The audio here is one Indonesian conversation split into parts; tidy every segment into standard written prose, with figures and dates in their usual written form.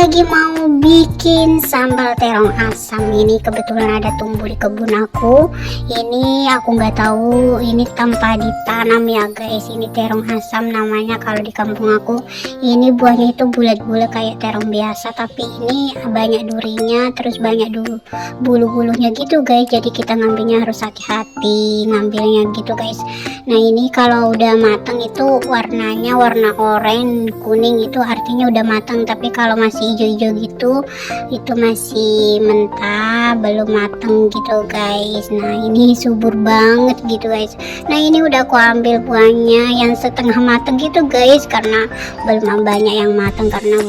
lagi mau bikin sambal terong asam. Ini kebetulan ada tumbuh di kebun aku. Ini aku nggak tahu ini tanpa ditanam ya guys. Ini terong asam namanya kalau di kampung aku. Ini buahnya itu bulat-bulat kayak terong biasa, tapi ini banyak durinya, terus banyak bulu-bulunya gitu guys. Jadi kita ngambilnya harus hati-hati ngambilnya gitu guys. Nah ini kalau udah matang itu warnanya warna oranye kuning, itu artinya udah matang. Tapi kalau masih hijau-hijau gitu itu masih mentah, belum matang gitu guys. Nah ini subur banget gitu guys. Nah ini udah aku ambil buahnya yang setengah matang gitu guys, karena belum banyak yang matang karena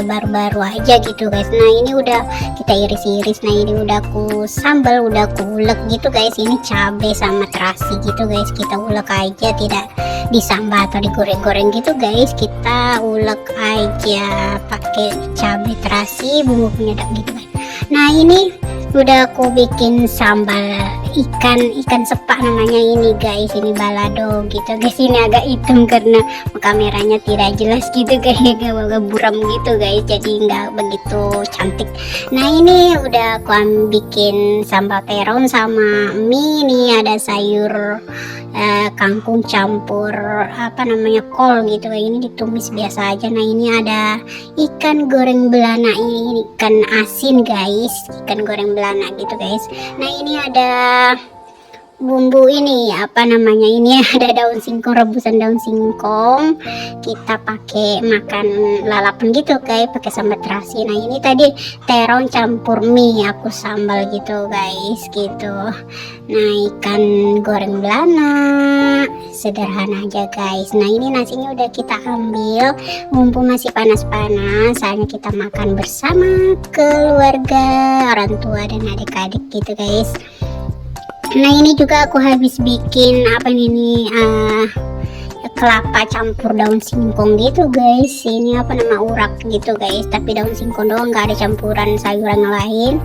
baru-baru aja gitu guys. Nah ini udah kita iris-iris. Nah ini udah aku sambal, udah aku ulek gitu guys. Ini cabai sama terasi gitu guys, kita ulek aja, tidak disambal atau digoreng-goreng gitu guys. Kita ulek aja pakai cabai terasi, bumbu penyedap gitu guys. Nah ini udah aku bikin sambal ikan sepak namanya ini guys. Ini balado gitu guys. Ini agak hitam karena kameranya tidak jelas gitu kayak buram gitu guys, jadi nggak begitu cantik. Nah ini udah aku bikin sambal terong sama mie. Ini ada sayur kangkung campur apa namanya kol gitu kayak ini, ditumis biasa aja. Nah ini ada ikan goreng belana, ini ikan asin guys, ikan goreng belana gitu guys. Nah ini ada bumbu ini apa namanya, ini ada daun singkong, rebusan daun singkong, kita pakai makan lalapan gitu guys, pakai sambal terasi. Nah ini tadi terong campur mie aku sambal gitu guys gitu. Nah ikan goreng belana sederhana aja guys. Nah ini nasinya udah kita ambil, mumpung masih panas-panas, soalnya kita makan bersama keluarga, orang tua dan adik-adik gitu guys. Nah ini juga aku habis bikin apa ini kelapa campur daun singkong gitu guys. Ini apa nama urak gitu guys, tapi daun singkong doang, nggak ada campuran sayuran lain,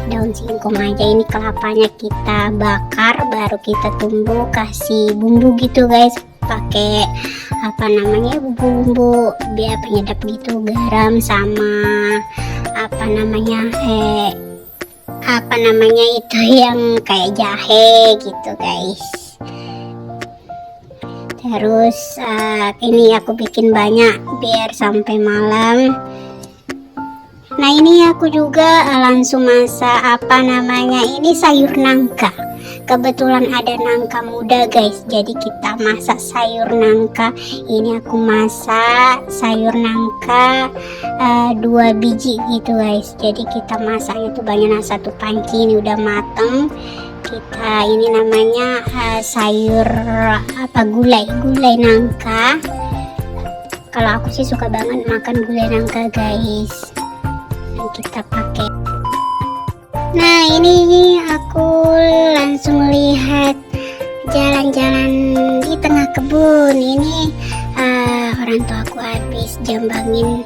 daun singkong aja. Ini kelapanya kita bakar baru kita tumbuk, kasih bumbu gitu guys, pakai apa namanya bumbu biar penyedap gitu, garam sama apa namanya itu yang kayak jahe gitu guys. Terus ini aku bikin banyak biar sampai malam. Nah ini aku juga langsung masak apa namanya ini sayur nangka. Kebetulan ada nangka muda guys, jadi kita masak sayur nangka. Ini aku masak sayur nangka 2 biji gitu guys. Jadi kita masaknya tuh banyak, satu panci ini udah mateng. Kita ini namanya sayur apa gulai nangka. Kalau aku sih suka banget makan gulai nangka guys. Dan kita pakai. Nah ini aku langsung lihat jalan-jalan di tengah kebun. Ini orang tua aku habis jambangin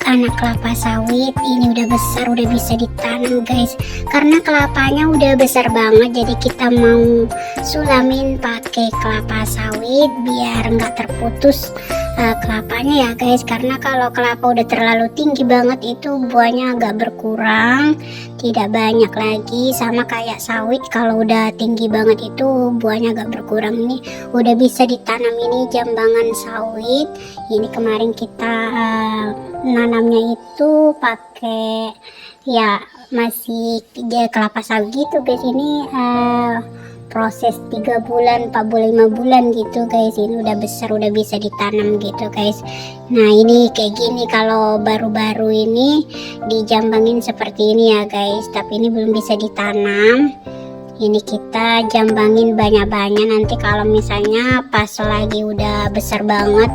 anak kelapa sawit. Ini udah besar, udah bisa ditanam guys, karena kelapanya udah besar banget. Jadi kita mau sulamin pakai kelapa sawit biar nggak terputus kelapanya ya guys, karena kalau kelapa udah terlalu tinggi banget itu buahnya agak berkurang, tidak banyak lagi. Sama kayak sawit, kalau udah tinggi banget itu buahnya agak berkurang. Ini udah bisa ditanam, ini jambangan sawit. Ini kemarin kita nanamnya itu pakai ya masih kelapa sawit gitu guys. Ini proses 3 bulan 4 bulan 5 bulan gitu guys. Ini udah besar, udah bisa ditanam gitu guys. Nah ini kayak gini kalau baru-baru ini dijambangin seperti ini ya guys, tapi ini belum bisa ditanam. Ini kita jambangin banyak-banyak, nanti kalau misalnya pas lagi udah besar banget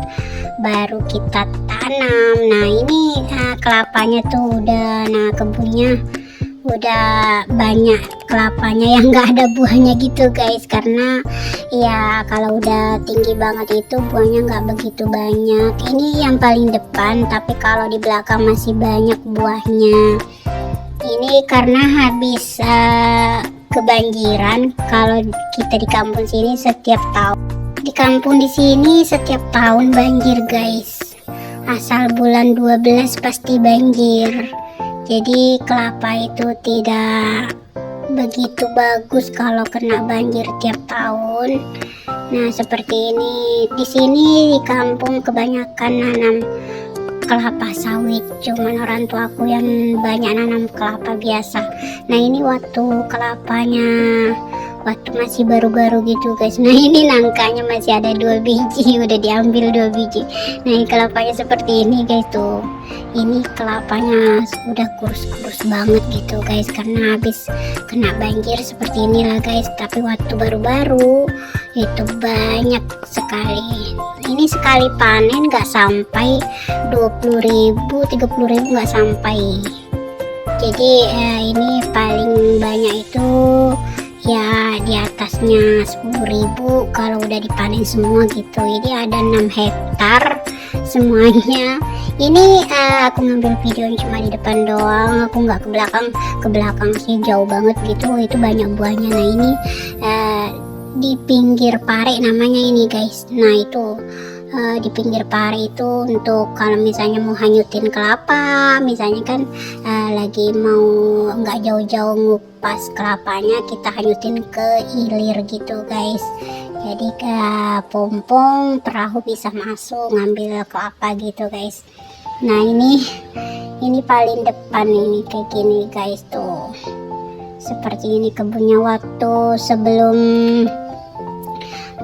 baru kita tanam. Nah ini kelapanya tuh udah, nah kebunnya udah banyak kelapanya yang nggak ada buahnya gitu guys, karena ya kalau udah tinggi banget itu buahnya nggak begitu banyak. Ini yang paling depan, tapi kalau di belakang masih banyak buahnya. Ini karena habis kebanjiran. Kalau kita di kampung sini setiap tahun, di kampung di sini setiap tahun banjir guys. asal bulan 12 pasti banjir. Jadi kelapa itu tidak begitu bagus kalau kena banjir tiap tahun. Nah, seperti ini. Di sini di kampung kebanyakan nanam kelapa sawit, cuman orang tua aku yang banyak nanam kelapa biasa. Nah, ini waktu kelapanya waktu masih baru-baru gitu guys. Nah, ini nangkanya masih ada 2 biji, udah diambil 2 biji. Nah, ini kelapanya seperti ini guys tuh. Ini kelapanya udah kurus-kurus banget gitu guys, karena habis kena banjir seperti inilah guys. Tapi waktu baru-baru itu banyak sekali. Ini sekali panen nggak sampai 20.000 30.000 nggak sampai. Jadi ini paling banyak itu ya di atasnya 10.000 kalau udah dipanen semua gitu. Ini ada 6 hektar semuanya. Ini aku ngambil video cuma di depan doang, aku nggak ke belakang sih, jauh banget gitu. Itu banyak buahnya. Nah, ini di pinggir pare namanya ini guys. Nah, itu di pinggir pare itu untuk kalau misalnya mau hanyutin kelapa, misalnya kan lagi mau nggak jauh-jauh ngupas kelapanya, kita hanyutin ke hilir gitu guys. Jadi ke pompong perahu bisa masuk ngambil kelapa gitu guys. Nah, ini paling depan ini kayak gini guys tuh. Seperti ini kebunnya waktu sebelum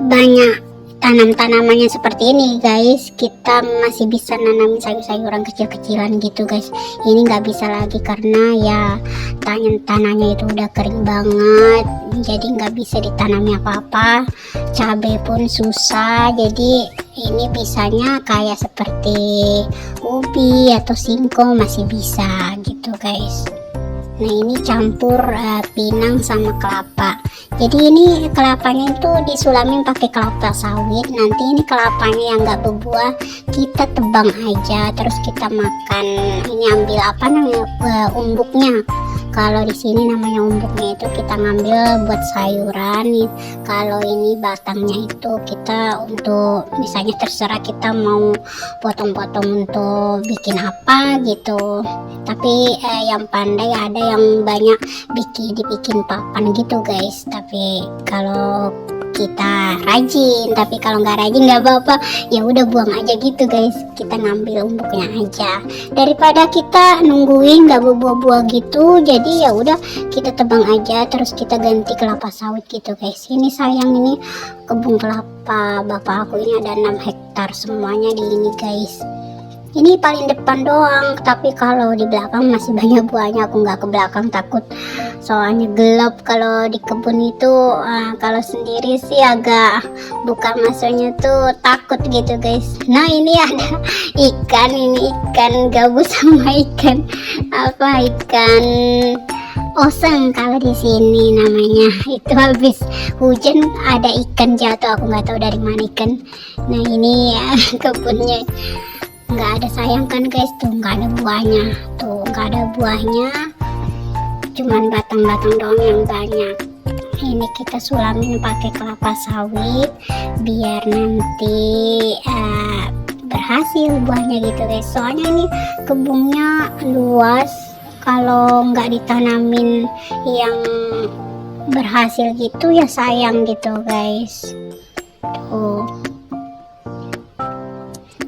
banyak tanam-tanamannya seperti ini guys. Kita masih bisa nanamin sayur-sayuran kecil-kecilan gitu guys. Ini nggak bisa lagi karena ya tanahnya itu udah kering banget, jadi nggak bisa ditanami apa-apa. Cabai pun susah, jadi ini bisanya kayak seperti ubi atau singkong masih bisa gitu guys. Nah, ini campur pinang sama kelapa. Jadi ini kelapanya itu disulamin pakai kelapa sawit. Nanti ini kelapanya yang nggak berbuah kita tebang aja, terus kita makan. Ini ambil apa namanya umbuknya. Kalau di sini namanya umbuknya itu kita ngambil buat sayuran. Kalau ini batangnya itu kita untuk misalnya terserah kita mau potong-potong untuk bikin apa gitu. Tapi yang pandai ada yang banyak dibikin papan gitu guys. Tapi kalau kita rajin, tapi kalau nggak rajin nggak apa-apa, ya udah buang aja gitu guys. Kita ngambil umbuknya aja daripada kita nungguin nggak berbuah-buah gitu. Jadi ya udah kita tebang aja, terus kita ganti kelapa sawit gitu guys. Ini sayang, ini kebun kelapa bapak aku ini ada 6 hektar semuanya di ini guys. Ini paling depan doang, tapi kalau di belakang masih banyak buahnya. Aku nggak ke belakang takut, soalnya gelap kalau di kebun itu. Kalau sendiri sih agak buka masuknya tuh takut gitu guys. Nah, ini ada ikan, ini ikan gabus sama ikan ikan oseng kalau di sini namanya. Itu habis hujan ada ikan jatuh, aku nggak tahu dari mana ikan. Nah, ini ya kebunnya nggak ada, sayang kan guys tuh, nggak ada buahnya tuh, nggak ada buahnya, cuman batang-batang doang yang banyak. Ini kita sulamin pakai kelapa sawit biar nanti berhasil buahnya gitu guys. Soalnya ini kebunnya luas, kalau nggak ditanamin yang berhasil gitu ya sayang gitu guys. Tuh,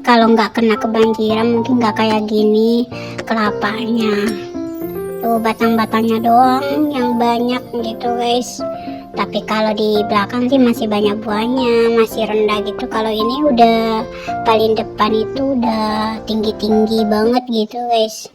kalau nggak kena kebanjiran mungkin nggak kayak gini kelapanya. Tuh batang-batangnya doang yang banyak gitu guys. Tapi kalau di belakang sih masih banyak buahnya, masih rendah gitu. Kalau ini udah paling depan itu udah tinggi-tinggi banget gitu guys.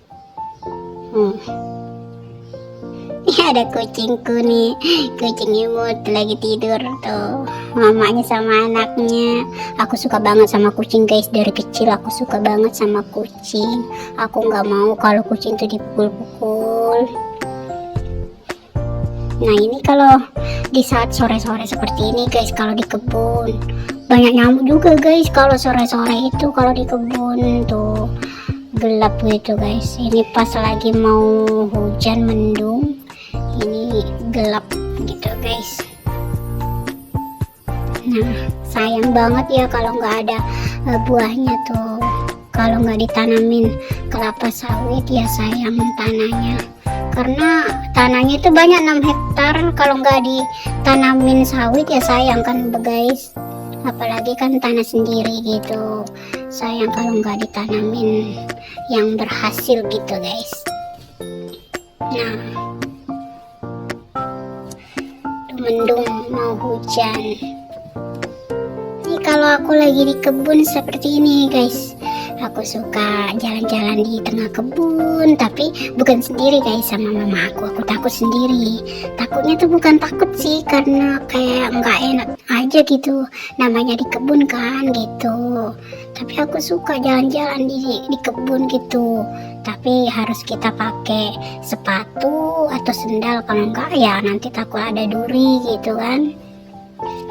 Ini ada kucingku nih, kucing imut lagi tidur tuh, mamanya sama anaknya. Aku suka banget sama kucing guys, dari kecil aku suka banget sama kucing. Aku nggak mau kalau kucing tuh dipukul-pukul. Nah, ini kalau di saat sore-sore seperti ini guys, kalau di kebun banyak nyamuk juga guys. Kalau sore-sore itu kalau di kebun tuh gelap gitu guys. Ini pas lagi mau hujan mendung, ini gelap gitu guys. Nah, sayang banget ya kalau nggak ada buahnya tuh. kalau nggak ditanamin kelapa sawit ya sayang tanahnya, karena tanahnya itu banyak 6 hektar. Kalau nggak ditanamin sawit ya sayang kan guys, apalagi kan tanah sendiri gitu, sayang kalau nggak ditanamin yang berhasil gitu guys. Nah, mendung mau hujan. Ini kalau aku lagi di kebun seperti ini guys, aku suka jalan-jalan di tengah kebun, tapi bukan sendiri guys, sama mama aku takut sendiri. Takutnya tuh bukan takut sih, karena kayak nggak enak aja gitu, namanya di kebun kan gitu. Tapi aku suka jalan-jalan di kebun gitu, tapi harus kita pakai sepatu atau sendal, kalau enggak ya nanti takut ada duri gitu kan.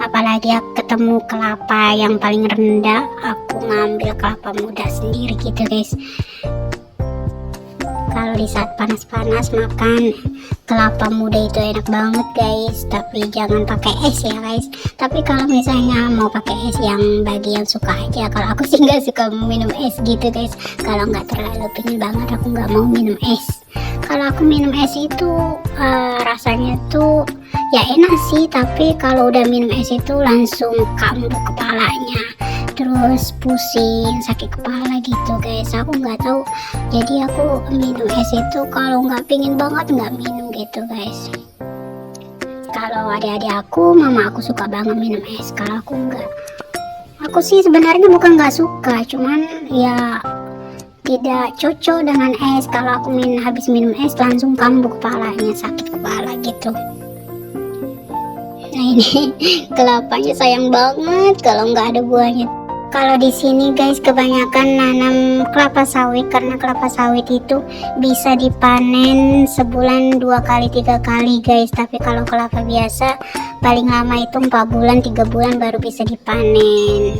Apalagi aku ketemu kelapa yang paling rendah, aku ngambil kelapa muda sendiri gitu guys. Kalau di saat panas-panas makan kelapa muda itu enak banget guys, tapi jangan pakai es ya guys. Tapi kalau misalnya mau pakai es yang bagi yang suka aja, kalau aku sih nggak suka minum es gitu guys. Kalau nggak terlalu pingin banget aku nggak mau minum es. Kalau aku minum es itu rasanya tuh ya enak sih, tapi kalau udah minum es itu langsung kambuh kepalanya, terus pusing, sakit kepala gitu guys. Aku nggak tahu, jadi aku minum es itu kalau nggak pingin banget nggak minum gitu guys. Kalau adik-adik aku, mama aku suka banget minum es, kalau aku nggak. Aku sih sebenarnya bukan nggak suka, cuman ya tidak cocok dengan es. Kalau aku habis minum es langsung kambuh kepalanya, sakit kepala gitu. Nah ini kelapanya sayang banget kalau nggak ada buahnya. Kalau di sini guys kebanyakan nanam kelapa sawit, karena kelapa sawit itu bisa dipanen sebulan 2 kali 3 kali guys. Tapi kalau kelapa biasa paling lama itu 4 bulan 3 bulan baru bisa dipanen.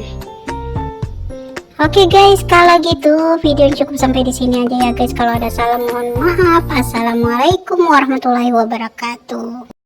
Oke guys, kalau gitu video cukup sampai di sini aja ya guys. Kalau ada salah mohon maaf. Assalamualaikum warahmatullahi wabarakatuh.